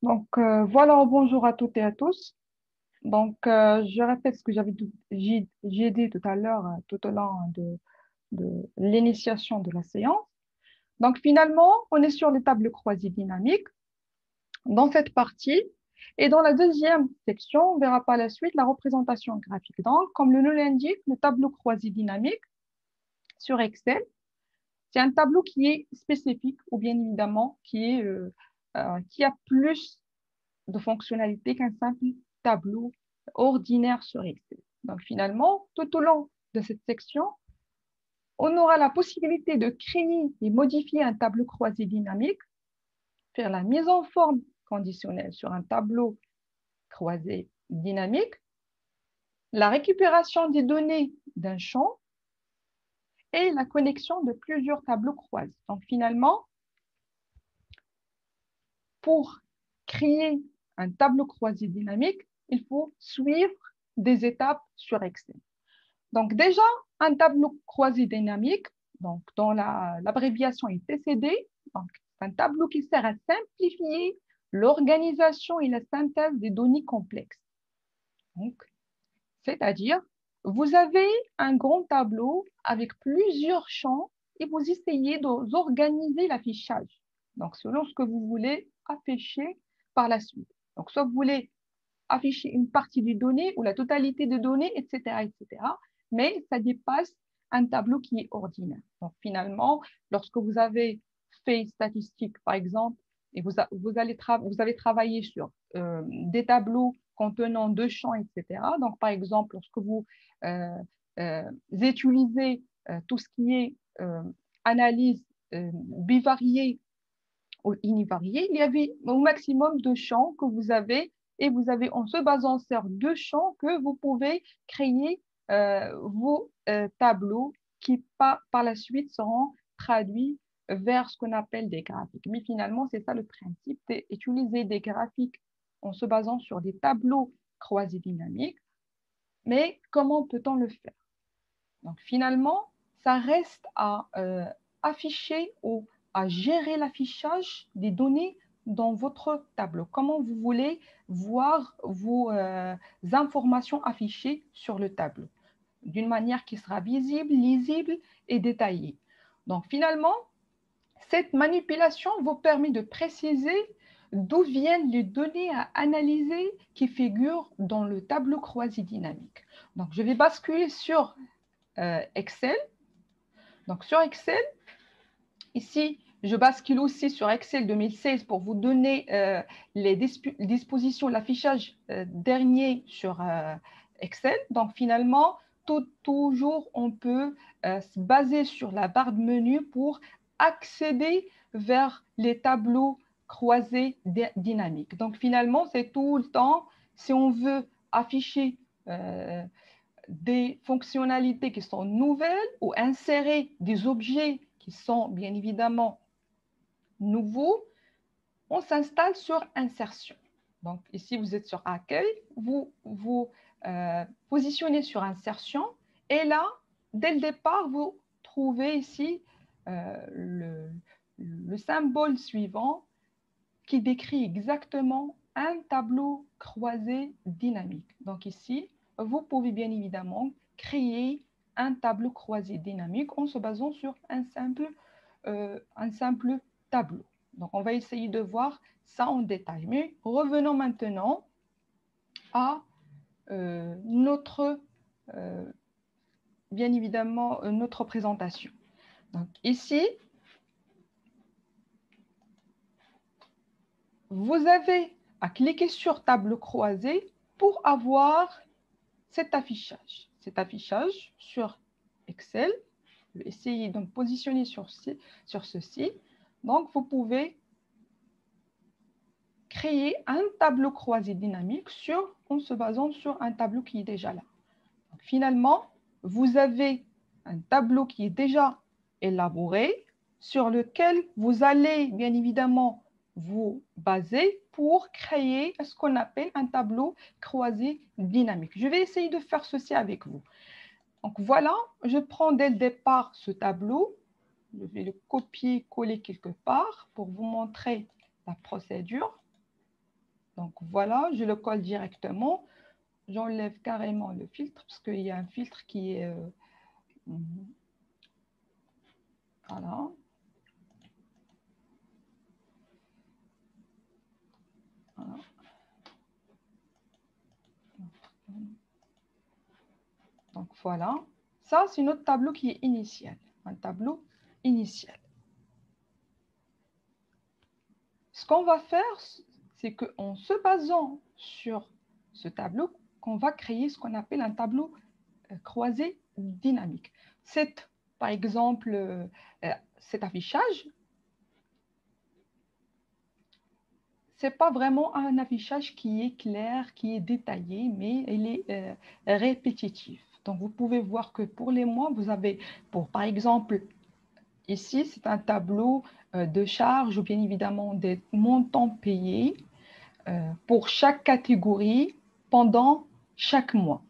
Voilà, bonjour à toutes et à tous. Je répète ce que j'ai dit tout à l'heure, tout au long de l'initiation de la séance. Donc, finalement, on est sur les tables croisées dynamiques dans cette partie. Et dans la deuxième section, on verra par la suite la représentation graphique. Donc, comme le nom l'indique, le tableau croisé dynamique sur Excel, c'est un tableau qui est spécifique ou bien évidemment qui a plus de fonctionnalités qu'un simple tableau ordinaire sur Excel. Donc finalement, tout au long de cette section, on aura la possibilité de créer et modifier un tableau croisé dynamique, faire la mise en forme conditionnelle sur un tableau croisé dynamique, la récupération des données d'un champ et la connexion de plusieurs tableaux croisés. Donc finalement, pour créer un tableau croisé dynamique, il faut suivre des étapes sur Excel. Donc déjà, un tableau croisé dynamique, donc dont l'abréviation est TCD, donc un tableau qui sert à simplifier l'organisation et la synthèse des données complexes. Donc, c'est-à-dire, vous avez un grand tableau avec plusieurs champs et vous essayez d'organiser l'affichage. Donc, selon ce que vous voulez afficher par la suite. Donc, soit vous voulez afficher une partie des données ou la totalité des données, etc., etc. Mais ça dépasse un tableau qui est ordinaire. Donc, finalement, lorsque vous avez fait statistique, par exemple, et vous avez travaillé sur des tableaux contenant deux champs, etc. Donc, par exemple, lorsque vous euh, utilisez tout ce qui est analyse bivariée ou univariée, il y avait au maximum de champs que vous avez et vous avez en se basant sur deux champs que vous pouvez créer vos tableaux qui par la suite seront traduits vers ce qu'on appelle des graphiques. Mais finalement, c'est ça le principe, c'est utiliser des graphiques en se basant sur des tableaux croisés dynamiques. Mais comment peut-on le faire? Donc finalement, ça reste à afficher ou à gérer l'affichage des données dans votre tableau. Comment vous voulez voir vos informations affichées sur le tableau d'une manière qui sera visible, lisible et détaillée. Donc finalement, cette manipulation vous permet de préciser d'où viennent les données à analyser qui figurent dans le tableau croisé dynamique. Donc je vais basculer sur Excel. Donc sur Excel, ici, je bascule aussi sur Excel 2016 pour vous donner les dispositions, l'affichage dernier sur Excel. Donc finalement, toujours, on peut se baser sur la barre de menu pour accéder vers les tableaux croisés dynamiques. Donc finalement, c'est tout le temps, si on veut afficher des fonctionnalités qui sont nouvelles ou insérer des objets qui sont bien évidemment nouveaux, on s'installe sur insertion. Donc ici, vous êtes sur accueil, vous vous positionnez sur insertion et là, dès le départ, vous trouvez ici le symbole suivant qui décrit exactement un tableau croisé dynamique. Donc ici, vous pouvez bien évidemment créer un tableau croisé dynamique en se basant sur un simple tableau. Donc on va essayer de voir ça en détail. Mais revenons maintenant à bien évidemment, notre présentation. Donc ici, vous avez à cliquer sur tableau croisé pour avoir cet affichage. Cet affichage sur Excel, je vais essayer de me positionner sur ceci. Donc, vous pouvez créer un tableau croisé dynamique en se basant sur un tableau qui est déjà là. Donc, finalement, vous avez un tableau qui est déjà élaboré sur lequel vous allez bien évidemment vous baser pour créer ce qu'on appelle un tableau croisé dynamique. Je vais essayer de faire ceci avec vous. Donc voilà, je prends dès le départ ce tableau, je vais le copier-coller quelque part pour vous montrer la procédure. Donc voilà, je le colle directement. J'enlève carrément le filtre parce qu'il y a un filtre qui est... voilà. Voilà. Donc voilà. Ça, c'est notre tableau qui est initial. Un tableau initial. Ce qu'on va faire, c'est qu'en se basant sur ce tableau, qu'on va créer ce qu'on appelle un tableau croisé dynamique. Par exemple, cet affichage, ce n'est pas vraiment un affichage qui est clair, qui est détaillé, mais il est répétitif. Donc, vous pouvez voir que pour les mois, vous avez, par exemple, ici, c'est un tableau de charges ou bien évidemment des montants payés pour chaque catégorie pendant chaque mois.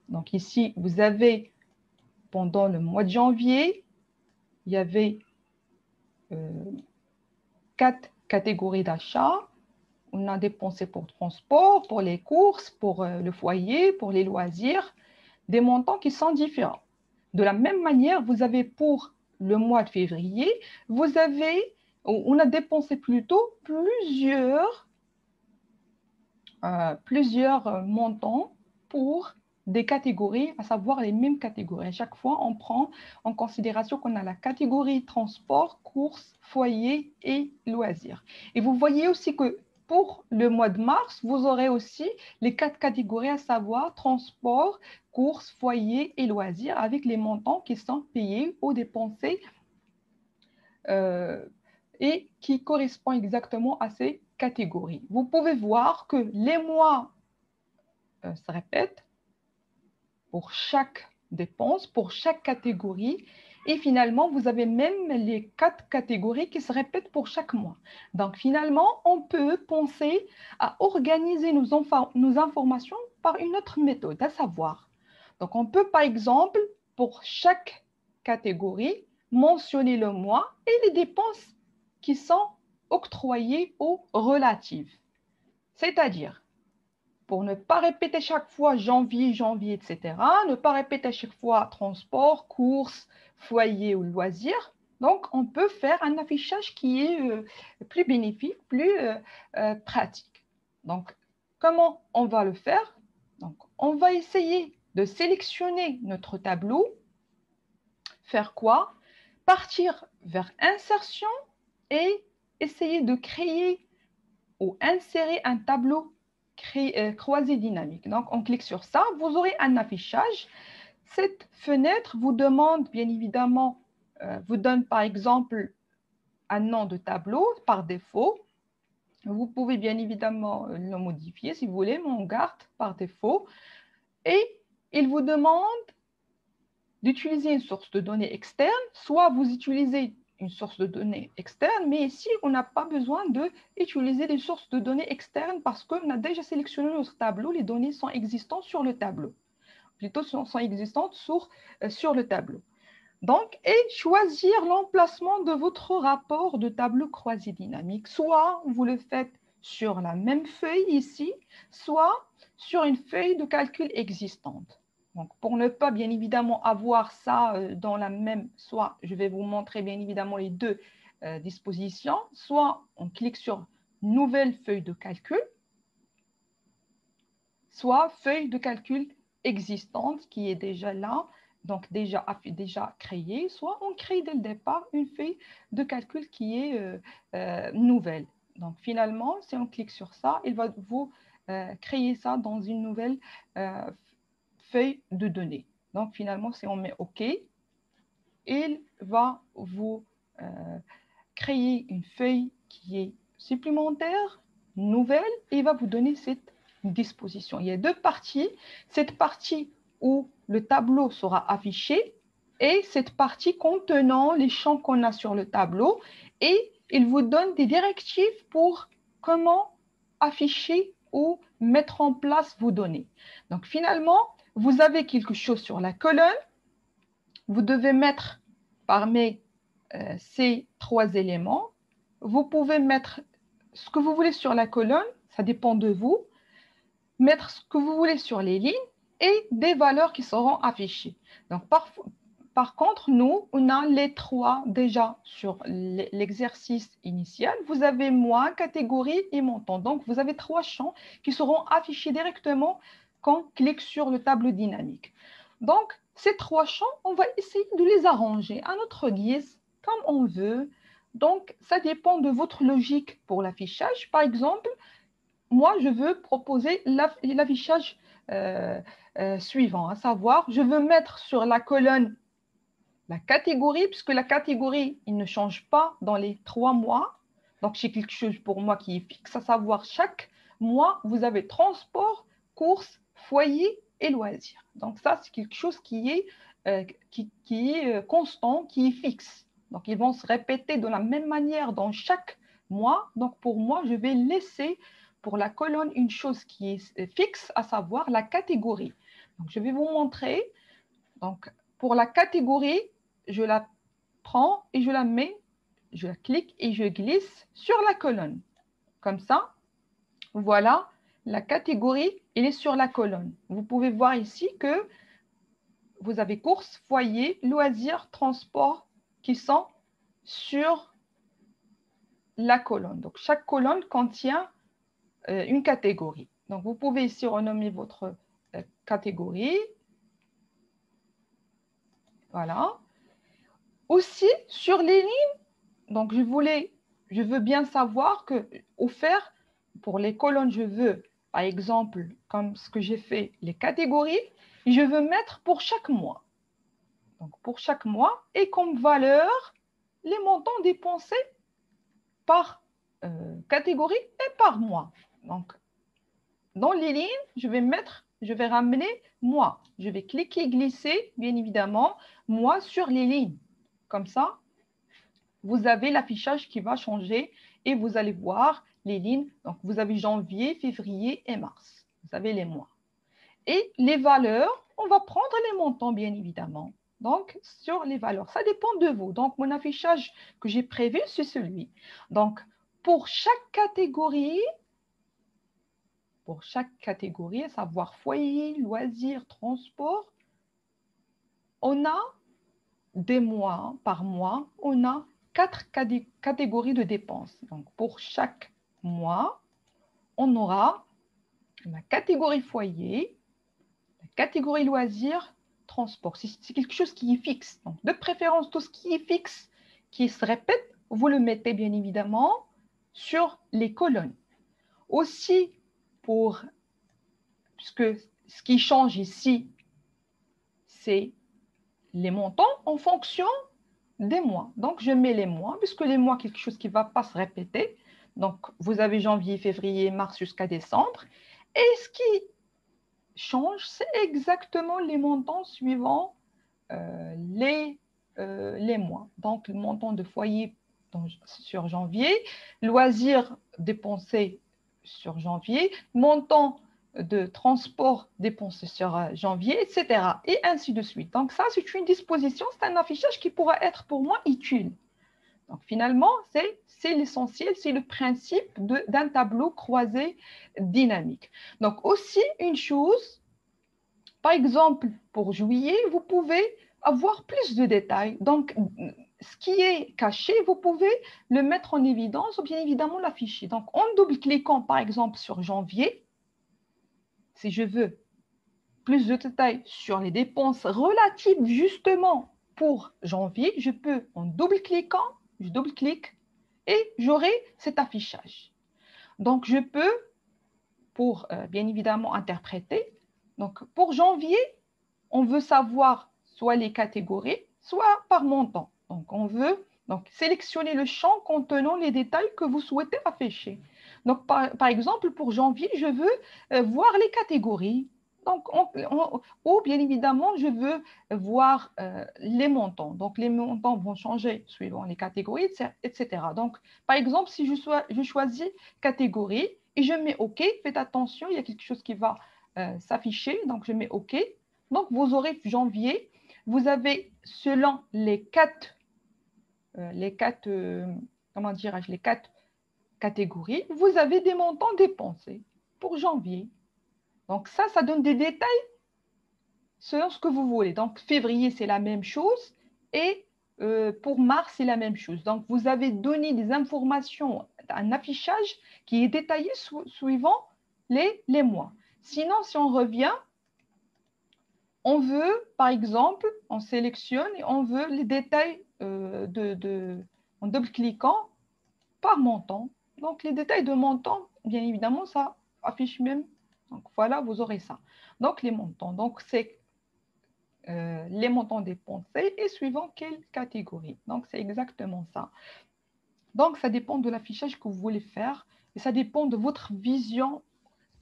Donc ici, vous avez, pendant le mois de janvier, il y avait 4 catégories d'achats. On a dépensé pour transport, pour les courses, pour le foyer, pour les loisirs, des montants qui sont différents. De la même manière, vous avez pour le mois de février, on a dépensé plutôt plusieurs montants pour des catégories, à savoir les mêmes catégories. À chaque fois, on prend en considération qu'on a la catégorie transport, courses, foyer et loisirs. Et vous voyez aussi que pour le mois de mars, vous aurez aussi les 4 catégories, à savoir transport, courses, foyer et loisirs, avec les montants qui sont payés ou dépensés et qui correspondent exactement à ces catégories. Vous pouvez voir que les mois se répètent pour chaque dépense, pour chaque catégorie. Et finalement, vous avez même les 4 catégories qui se répètent pour chaque mois. Donc finalement, on peut penser à organiser nos informations par une autre méthode, à savoir. Donc on peut par exemple, pour chaque catégorie, mentionner le mois et les dépenses qui sont octroyées ou relatives. C'est-à-dire, pour ne pas répéter chaque fois janvier, janvier, etc. Ne pas répéter chaque fois transport, courses, foyer ou loisirs. Donc, on peut faire un affichage qui est plus bénéfique, plus pratique. Donc, comment on va le faire? Donc, on va essayer de sélectionner notre tableau. Faire quoi? Partir vers insertion et essayer de créer ou insérer un tableau croisé dynamique. Donc, on clique sur ça, vous aurez un affichage. Cette fenêtre vous demande, bien évidemment, vous donne par exemple un nom de tableau par défaut. Vous pouvez bien évidemment le modifier si vous voulez, mais on garde par défaut. Et il vous demande d'utiliser une source de données externe, soit vous utilisez une source de données externe, mais ici, on n'a pas besoin d'utiliser des sources de données externes parce qu'on a déjà sélectionné notre tableau, les données sont existantes sur le tableau, plutôt sont existantes sur le tableau. Donc, et choisir l'emplacement de votre rapport de tableau croisé dynamique, soit vous le faites sur la même feuille ici, soit sur une feuille de calcul existante. Donc, pour ne pas bien évidemment avoir ça dans la même, soit je vais vous montrer bien évidemment les deux dispositions, soit on clique sur nouvelle feuille de calcul, soit feuille de calcul existante qui est déjà là, donc déjà créée, soit on crée dès le départ une feuille de calcul qui est nouvelle. Donc finalement, si on clique sur ça, il va vous créer ça dans une nouvelle feuille de données. Donc finalement, si on met OK, il va vous créer une feuille qui est supplémentaire, nouvelle, et il va vous donner cette disposition. Il y a deux parties. Cette partie où le tableau sera affiché et cette partie contenant les champs qu'on a sur le tableau. Et il vous donne des directives pour comment afficher ou mettre en place vos données. Donc finalement, vous avez quelque chose sur la colonne. Vous devez mettre parmi ces 3 éléments. Vous pouvez mettre ce que vous voulez sur la colonne. ça dépend de vous, mettre ce que vous voulez sur les lignes et des valeurs qui seront affichées. Donc, par contre, nous, on a les trois déjà sur l'exercice initial. Vous avez mois, catégorie et montant. Donc, vous avez trois champs qui seront affichés directement quand on clique sur le tableau dynamique. Donc, ces trois champs, on va essayer de les arranger à notre guise, comme on veut. Donc, ça dépend de votre logique pour l'affichage. Par exemple, moi, je veux proposer l'affichage suivant, à savoir, je veux mettre sur la colonne la catégorie, puisque la catégorie, il ne change pas dans les 3 mois. Donc, c'est quelque chose pour moi qui est fixe, à savoir chaque mois, vous avez transport, courses, foyer et loisirs. Donc, ça, c'est quelque chose qui est constant, qui est fixe. Donc, ils vont se répéter de la même manière dans chaque mois. Donc, pour moi, je vais laisser pour la colonne une chose qui est fixe, à savoir la catégorie. Donc, je vais vous montrer. Donc, pour la catégorie, je la prends et je la mets, je la clique et je glisse sur la colonne. Comme ça, voilà, la catégorie, elle est sur la colonne. Vous pouvez voir ici que vous avez courses, foyer, loisirs, transport qui sont sur la colonne. Donc, chaque colonne contient une catégorie. Donc, vous pouvez ici renommer votre catégorie. Voilà. Aussi, sur les lignes, donc je veux bien savoir que, offert pour les colonnes, je veux, par exemple, comme ce que j'ai fait, les catégories, je veux mettre pour chaque mois. Donc, pour chaque mois, et comme valeur, les montants dépensés par catégorie et par mois. Donc, dans les lignes, je vais ramener mois. Je vais cliquer, glisser, bien évidemment, mois sur les lignes. Comme ça, vous avez l'affichage qui va changer et vous allez voir les lignes. Donc, vous avez janvier, février et mars. Vous avez les mois. Et les valeurs, on va prendre les montants, bien évidemment. Donc, sur les valeurs, ça dépend de vous. Donc, mon affichage que j'ai prévu, c'est celui. Donc, pour chaque catégorie, à savoir foyer, loisirs, transport, on a des mois par mois, on a 4 catégories de dépenses. Donc, pour chaque mois, on aura la catégorie foyer, la catégorie loisirs, transport. C'est quelque chose qui est fixe. Donc, de préférence, tout ce qui est fixe, qui se répète, vous le mettez bien évidemment sur les colonnes. Aussi, puisque ce qui change ici, c'est les montants en fonction des mois. Donc, je mets les mois, puisque les mois, quelque chose qui ne va pas se répéter. Donc, vous avez janvier, février, mars jusqu'à décembre. Et ce qui change, c'est exactement les montants suivant les mois. Donc, le montant de foyer sur janvier, loisirs dépensés sur janvier, montant de transport dépensé sur janvier, etc. Et ainsi de suite. Donc, ça, c'est une disposition, c'est un affichage qui pourra être pour moi utile. Donc, finalement, c'est l'essentiel, c'est le principe d'un tableau croisé dynamique. Donc, aussi, une chose, par exemple, pour juillet, vous pouvez avoir plus de détails. Donc, ce qui est caché, vous pouvez le mettre en évidence ou bien évidemment l'afficher. Donc, en double-cliquant, par exemple, sur janvier, si je veux plus de détails sur les dépenses relatives justement pour janvier, je peux, en double-cliquant, je double-clique et j'aurai cet affichage. Donc, je peux, pour bien évidemment interpréter, donc pour janvier, on veut savoir soit les catégories, soit par montant. Donc, on veut sélectionner le champ contenant les détails que vous souhaitez afficher. Donc, par exemple, pour janvier, je veux voir les catégories. Donc, ou bien évidemment, je veux voir les montants. Donc, les montants vont changer suivant les catégories, etc. Donc, par exemple, si je choisis catégorie et je mets OK, faites attention, il y a quelque chose qui va s'afficher. Donc, je mets OK. Donc, vous aurez janvier. Vous avez, selon les quatre comment dirais-je, les quatre catégorie, vous avez des montants dépensés pour janvier. Donc ça donne des détails selon ce que vous voulez. Donc février, c'est la même chose et pour mars, c'est la même chose. Donc vous avez donné des informations, un affichage qui est détaillé suivant les mois. Sinon, si on revient, on veut, par exemple, on sélectionne et on veut les détails en double-cliquant par montant. Donc, les détails de montant, bien évidemment, ça affiche même. Donc, voilà, vous aurez ça. Donc, les montants. Donc, c'est les montants dépensés et suivant quelle catégorie. Donc, c'est exactement ça. Donc, ça dépend de l'affichage que vous voulez faire et ça dépend de votre vision.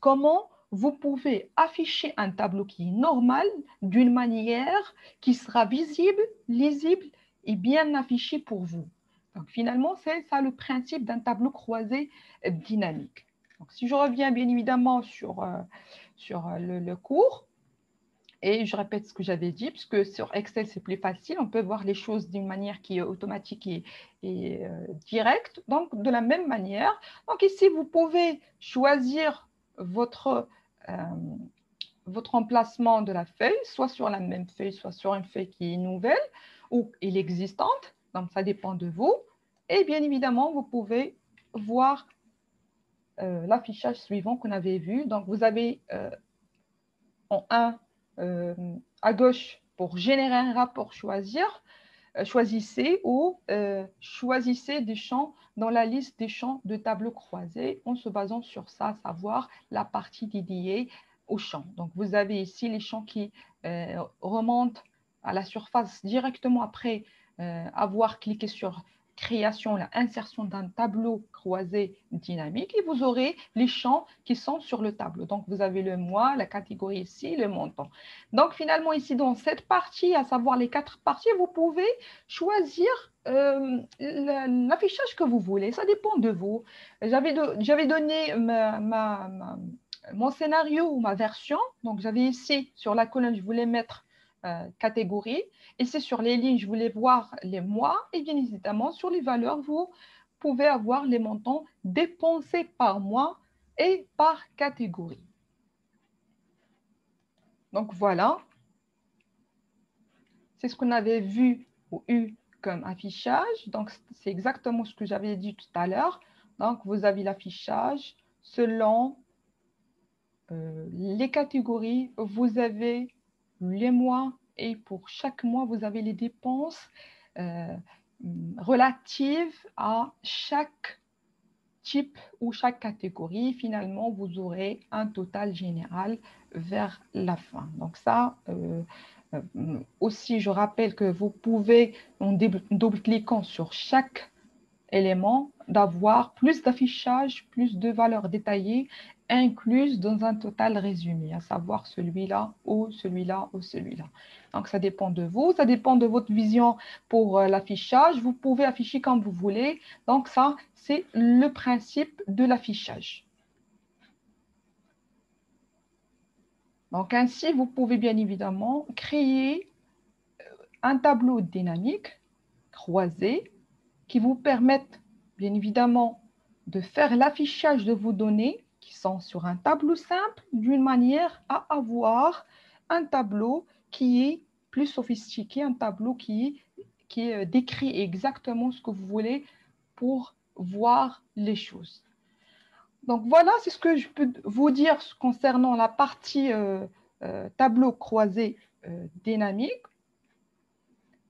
Comment vous pouvez afficher un tableau qui est normal d'une manière qui sera visible, lisible et bien affiché pour vous. Donc, finalement, c'est ça le principe d'un tableau croisé dynamique. Donc, si je reviens bien évidemment sur le cours, et je répète ce que j'avais dit, puisque sur Excel, c'est plus facile, on peut voir les choses d'une manière qui est automatique et directe. Donc, de la même manière, donc ici, vous pouvez choisir euh, votre emplacement de la feuille, soit sur la même feuille, soit sur une feuille qui est nouvelle ou il est existante. Donc, ça dépend de vous. Et bien évidemment, vous pouvez voir l'affichage suivant qu'on avait vu. Donc, vous avez en 1 à gauche pour générer un rapport, choisissez ou choisissez des champs dans la liste des champs de tableau croisé en se basant sur ça, à savoir la partie dédiée aux champs. Donc, vous avez ici les champs qui remontent à la surface directement après avoir cliqué sur création, la insertion d'un tableau croisé dynamique et vous aurez les champs qui sont sur le tableau. Donc, vous avez le mois, la catégorie ici, le montant. Donc, finalement, ici, dans cette partie, à savoir les 4 parties, vous pouvez choisir l'affichage que vous voulez. Ça dépend de vous. J'avais donné mon scénario ou ma version. Donc, j'avais ici, sur la colonne, je voulais mettre catégorie. Ici, sur les lignes, je voulais voir les mois. Et bien évidemment, sur les valeurs, vous pouvez avoir les montants dépensés par mois et par catégorie. Donc, voilà. C'est ce qu'on avait vu ou eu comme affichage. Donc, c'est exactement ce que j'avais dit tout à l'heure. Donc, vous avez l'affichage selon les catégories. Vous avez les mois et pour chaque mois, vous avez les dépenses relatives à chaque type ou chaque catégorie. Finalement, vous aurez un total général vers la fin. Donc ça, aussi, je rappelle que vous pouvez, en double-cliquant sur chaque élément, d'avoir plus d'affichage, plus de valeurs détaillées incluses dans un total résumé, à savoir celui-là ou celui-là ou celui-là. Donc, ça dépend de vous, ça dépend de votre vision pour l'affichage. Vous pouvez afficher comme vous voulez. Donc, ça, c'est le principe de l'affichage. Donc, ainsi, vous pouvez bien évidemment créer un tableau dynamique croisé qui vous permettent bien évidemment de faire l'affichage de vos données qui sont sur un tableau simple d'une manière à avoir un tableau qui est plus sophistiqué, un tableau qui décrit exactement ce que vous voulez pour voir les choses. Donc voilà, c'est ce que je peux vous dire concernant la partie tableau croisé dynamique.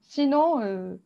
Sinon,